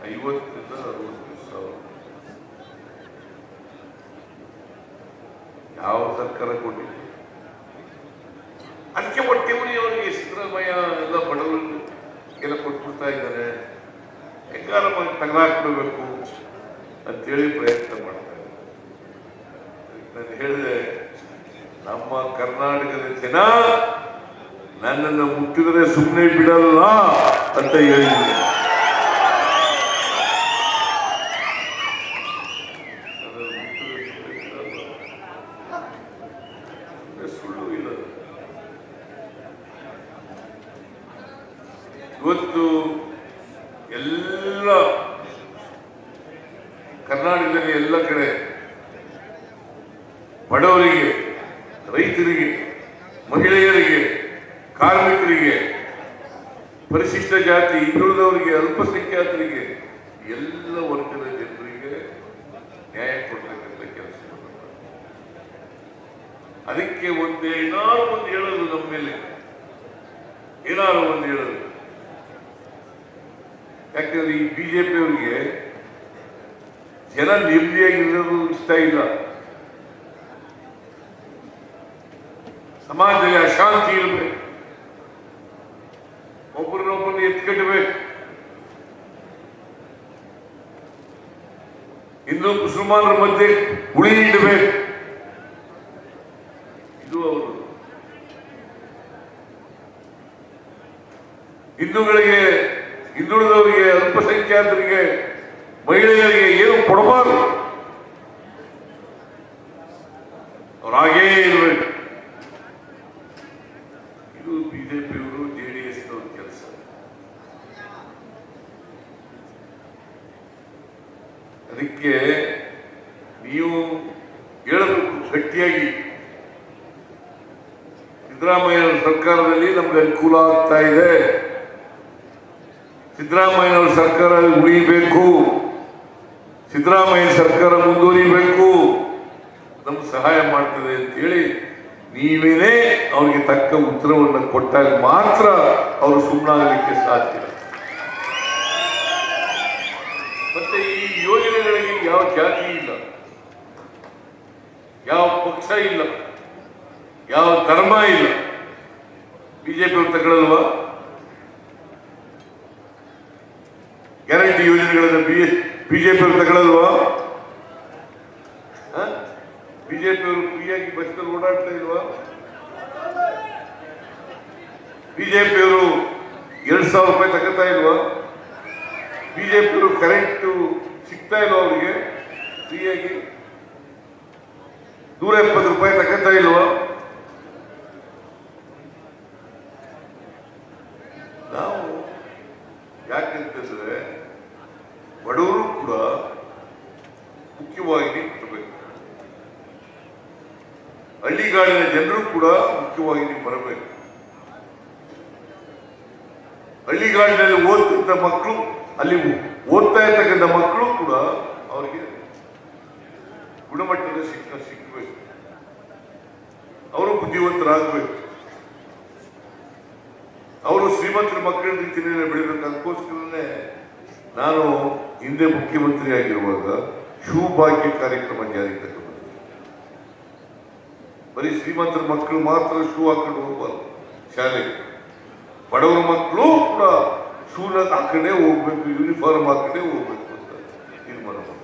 50ರಿಂದ 60 ಸಾವಿರ. ಯಾವ ಸರ್ಕಾರ ಕೊಟ್ಟಿದೆ? ಅದಕ್ಕೆ ಹೊಟ್ಟೆವರಿಗೆ ಸಿದ್ದರಾಮಯ್ಯ ಎಲ್ಲ ಬಡವರಿಗೆಲ್ಲ ಕೊಟ್ಬಿಡ್ತಾ ಇದ್ದಾರೆ, ಹೆಂಗಾರ ತಗಲಾಕ್ಬಿಡ್ಬೇಕು ಅಂತೇಳಿ ಪ್ರಯತ್ನ ಮಾಡ್ತಾರೆ. ನಾನು ಹೇಳಿದೆ, ನಮ್ಮ ಕರ್ನಾಟಕದ ಜನ ನನ್ನನ್ನು ಮುಟ್ಟಿದರೆ ಸುಮ್ಮನೆ ಬಿಡಲ್ಲ ಅಂತ ಹೇಳಿದ್ದೆ. ಸುಳ್ಳು ಇಲ್ಲ. ಇವತ್ತು ಎಲ್ಲ ಕರ್ನಾಟಕದಲ್ಲಿ ಎಲ್ಲ ಕಡೆ ಬಡವರಿಗೆ, ರೈತರಿಗೆ, ಮಹಿಳೆಯರಿಗೆ, ಕಾರ್ಮಿಕರಿಗೆ, ಪರಿಶಿಷ್ಟ ಜಾತಿ, ಹಿಂದುಳಿದವರಿಗೆ, ಅಲ್ಪಸಂಖ್ಯಾತರಿಗೆ, ಎಲ್ಲ ವರ್ಗದ ಜನರಿಗೆ ನ್ಯಾಯ ಕೊಡ್ತಕ್ಕಂಥ ಕೆಲಸ. ಅದಕ್ಕೆ ಏನಾದ್ರು ಒಂದು ಹೇಳೋದು, ನಮ್ಮ ಮೇಲೆ ಏನಾದ್ರು ಒಂದು ಹೇಳೋದು. ಯಾಕಂದ್ರೆ ಈ ಬಿಜೆಪಿ ಅವರಿಗೆ ಜನ ನೆಮ್ಮದಿಯಾಗಿರೋದು ಇಷ್ಟ ಇಲ್ಲ. ಸಮಾಜದಲ್ಲಿ ಅಶಾಂತಿ ಇರಬೇಕು, ಒಬ್ಬರನ್ನೊಬ್ಬರನ್ನ ಎತ್ಕಟ್ಟಬೇಕು, ಹಿಂದೂ ಮುಸಲ್ಮಾನರ ಮಧ್ಯೆ ಗುಳಿ ಇಡಬೇಕು. ಇದು ಅವರು ಹಿಂದೂಗಳಿಗೆ, ಹಿಂದುಳಿದವರಿಗೆ, ಅಲ್ಪಸಂಖ್ಯಾತರಿಗೆ, ಮಹಿಳೆಯರಿಗೆ ಏನು ಕೊಡಬಾರದು, ಅವ್ರು ಹಾಗೇ ಇರಬೇಕು. ಇದು ಬಿಜೆಪಿಯವರು, ಜೆಡಿಎಸ್ ನವರ ಕೆಲಸ. ಅದಕ್ಕೆ ನೀವು ಹೇಳಬೇಕು ಗಟ್ಟಿಯಾಗಿ, ಸಿದ್ದರಾಮಯ್ಯ ಸರ್ಕಾರದಲ್ಲಿ ನಮ್ಗೆ ಅನುಕೂಲ ಆಗ್ತಾ ಇದೆ, ಸಿದ್ದರಾಮಯ್ಯನವರ ಸರ್ಕಾರ ಉಳಿಬೇಕು, ಸಿದ್ದರಾಮಯ್ಯ ಸರ್ಕಾರ ಮುಂದುವರಿಬೇಕು, ನಮ್ಗೆ ಸಹಾಯ ಮಾಡ್ತದೆ ಅಂತ ಹೇಳಿ ನೀವೇನೇ ಅವ್ರಿಗೆ ತಕ್ಕ ಉತ್ತರವನ್ನು ಕೊಟ್ಟಾಗ ಮಾತ್ರ ಅವರು ಸುಮ್ಮನಾಗಲಿಕ್ಕೆ ಸಾಧ್ಯ. ಮತ್ತೆ ಈ ಯೋಜನೆಗಳಿಗೆ ಯಾವ ಜಾತಿ ಇಲ್ಲ, ಯಾವ ಪಕ್ಷ ಇಲ್ಲ, ಯಾವ ಧರ್ಮ ಇಲ್ಲ. ಬಿಜೆಪಿ ಅವರು ತಗೊಳ್ಳಲ್ವಾ? ಗ್ಯಾರಂಟಿ ಯೋಜನೆಗಳನ್ನು ಬಿಜೆಪಿ ಅವರು ತಗೊಳ್ಳಲ್ವಾ? ಬಿಜೆಪಿ ಅವರು ಫ್ರೀಯಾಗಿ ಬಸ್ನಲ್ಲಿ ಓಡಾಡ್ತಾ ಇಲ್ವಾ? ಬಿಜೆಪಿ ಅವರು 2,000 ರೂಪಾಯಿ ತಗೋತಾ ಇಲ್ವಾ? ಬಿಜೆಪಿ ಅವರು ಕರೆಂಟ್ ಸಿಗ್ತಾ ಇಲ್ವಾ ಅವರಿಗೆ ಫ್ರೀಯಾಗಿ? 170 ರೂಪಾಯಿ ತಗೋತಾ ಇಲ್ವಾ? ನಾವು ಯಾಕೆಂತಂದ್ರೆ ಬಡವರು ಕೂಡ ಮುಖ್ಯವಾಗಿ ಬರಬೇಕು, ಹಳ್ಳಿಗಾಡಿನ ಜನರು ಕೂಡ ಮುಖ್ಯವಾಗಿ ಬರಬೇಕು. ಹಳ್ಳಿಗಾಡಿನಲ್ಲಿ ಓದ್ತಕ್ಕಂಥ ಮಕ್ಕಳು, ಅಲ್ಲಿ ಓದ್ತಾ ಇರ್ತಕ್ಕಂಥ ಮಕ್ಕಳು ಕೂಡ ಅವರಿಗೆ ಗುಣಮಟ್ಟದ ಶಿಕ್ಷಣ ಸಿಗಬೇಕು, ಅವರು ಬುದ್ಧಿವಂತರಾಗಬೇಕು, ಅವರು ಶ್ರೀಮಂತರ ಮಕ್ಕಳ ರೀತಿಯಲ್ಲಿ ಬೆಳಿಬೇಕು. ಅದಕ್ಕೋಸ್ಕರನೇ ನಾನು ಹಿಂದೆ ಮುಖ್ಯಮಂತ್ರಿ ಆಗಿರುವಾಗ ಶಿವಭಾಗ್ಯ ಕಾರ್ಯಕ್ರಮ ಜಾರಿಗೆ ತಗೊಂಡು, ಬರೀ ಶ್ರೀಮಂತರ ಮಕ್ಕಳು ಮಾತ್ರ ಶೂ ಹಾಕೊಂಡು ಹೋಗ್ಬಾರ್ದು ಶಾಲೆಗೆ, ಬಡವರ ಮಕ್ಕಳು ಕೂಡ ಶೂನ ಹಾಕೊಂಡೇ ಹೋಗ್ಬೇಕು, ಯೂನಿಫಾರ್ಮ್ ಹಾಕೊಂಡೇ ಹೋಗ್ಬೇಕು ಅಂತ ತೀರ್ಮಾನ ಮಾಡಿ